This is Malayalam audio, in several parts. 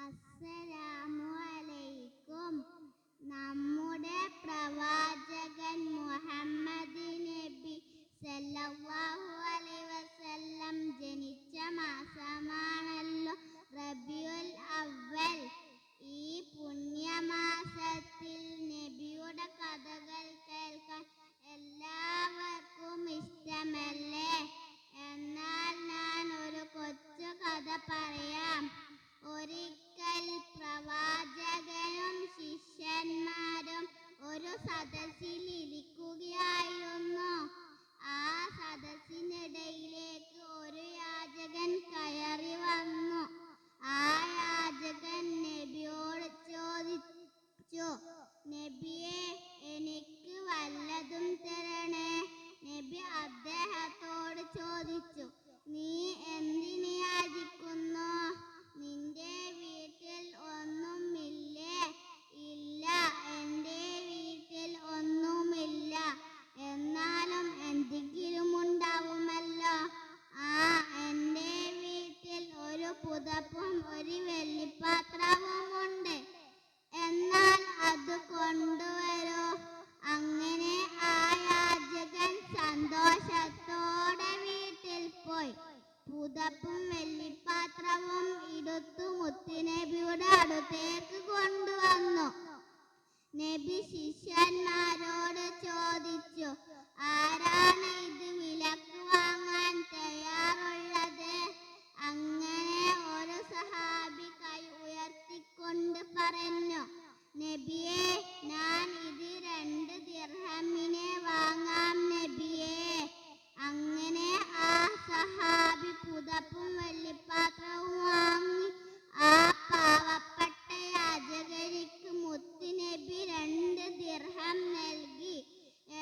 അസ്സലാമു അലൈക്കും. നമ്മുടെ പ്രവാചകൻ മുഹമ്മദ് നബി സല്ലല്ലാഹു അലൈഹി വസല്ലം ജനിച്ച മാസമാണല്ലോ റബീഉൽ അവ്വൽ. ഈ പുണ്യമാസത്തിൽ നബിയുടെ കഥകൾ കേൾക്കാൻ എല്ലാവർക്കും ഇഷ്ടമല്ലേ? എന്നാൽ ഞാൻ ഒരു കൊച്ചു കഥ പറയാം. ഒരിക്കൽ പ്രവാചകനും ശിഷ്യന്മാരും ഒരു സദസ്സിൽ ഇരിക്കുകയായിരുന്നു. ആ സദസ്സിനിടയിലേക്ക് ഒരു യാചകൻ കയറി വന്നു. ആ യാചകൻ നബിയോട് ചോദിച്ചു, നബിയെ, എനിക്ക് വല്ലതും തരണേ. നബി അദ്ദേഹത്തോട് ചോദിച്ചു, നീ എന്തിന് യാചിക്കുന്നു? നിന്റെ വീട്ടിൽ ഒന്നുമില്ലേ? ഇല്ല, എൻ്റെ വീട്ടിൽ ഒന്നുമില്ല. എന്നാലും എന്തെങ്കിലും ഉണ്ടാവുമല്ലോ. എൻ്റെ വീട്ടിൽ ഒരു പുതപ്പും ഒരു വെള്ളിപ്പാത്രവുമുണ്ട്. എന്നാൽ അത് കൊണ്ടുവരൂ. അങ്ങനെ ആ യാചകൻ സന്തോഷത്തോടെ വീട്ടിൽ പോയി പുതപ്പും വെള്ളിപ്പാത്രവും എടുത്തു മുത്തുനബിയുടെ അടുത്തേക്ക് കൊണ്ടുവന്നു. നബി ശിഷ്യന്മാരോട് ചോദിച്ചു, ആരാണ് ഇത് വിലക്ക് വാങ്ങാൻ തയ്യാറുള്ളത്? അങ്ങനെ ഒരു സഹാബി കൈ ഉയർത്തിക്കൊണ്ട് പറഞ്ഞു, നബിയെ, ഞാൻ ഇത് 2 ദിർഹമിനെ വാങ്ങാം നബിയെ. അങ്ങനെ ആ സഹാബി പുതപ്പും വെള്ളിപ്പാത്രവും വാങ്ങി ആ പാവപ്പെട്ട യാചകർക്ക് മുത്തുനബി 2 ദിർഹം നൽകി.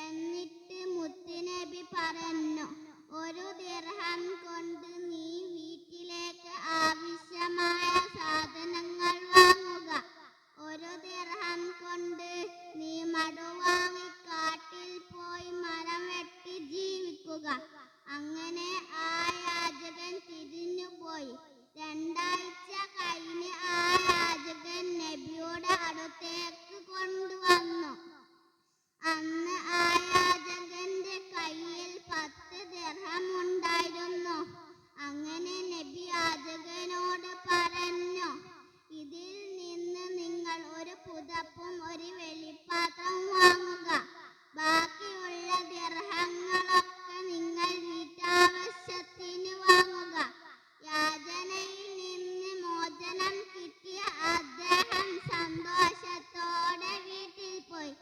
എന്നിട്ട് മുത്തുനബി പറഞ്ഞു, 1 ദിർഹം കൊണ്ട് നീ വീട്ടിലേക്ക് ആവശ്യമായ സാധനങ്ങൾ വാങ്ങുക. 1 ദിർഹം കൊണ്ട് നീ മടുവാങ്ങി കാട്ടിൽ പോയി മരം വെട്ടി ജീവിക്കുക. അങ്ങനെ ആ യാചകൻ തിരിഞ്ഞുപോയി. 2 ആഴ്ച കഴിഞ്ഞ് ആ യാചകൻ നബിയുടെ അടുത്തേക്ക് കൊണ്ടുവന്നു. അന്ന് ആ യാചകന്റെ കയ്യിൽ 10 ദിർഹം ഉണ്ടായിരുന്നു. അങ്ങനെ നബി യാചകനോട് പറഞ്ഞു, ഇതിൽ നിന്ന് നിങ്ങൾ ഒരു പുതപ്പും ഒരു വെള്ളിപ്പാത്രവും വാങ്ങുക. ബാക്കിയുള്ള ദിർഹങ്ങളൊക്കെ നിങ്ങൾ വീട്ടാവശ്യത്തിന് വാങ്ങുക. യാചനയിൽ നിന്ന് മോചനം കിട്ടിയ അദ്ദേഹം സന്തോഷത്തോടെ വീട്ടിൽ പോയി.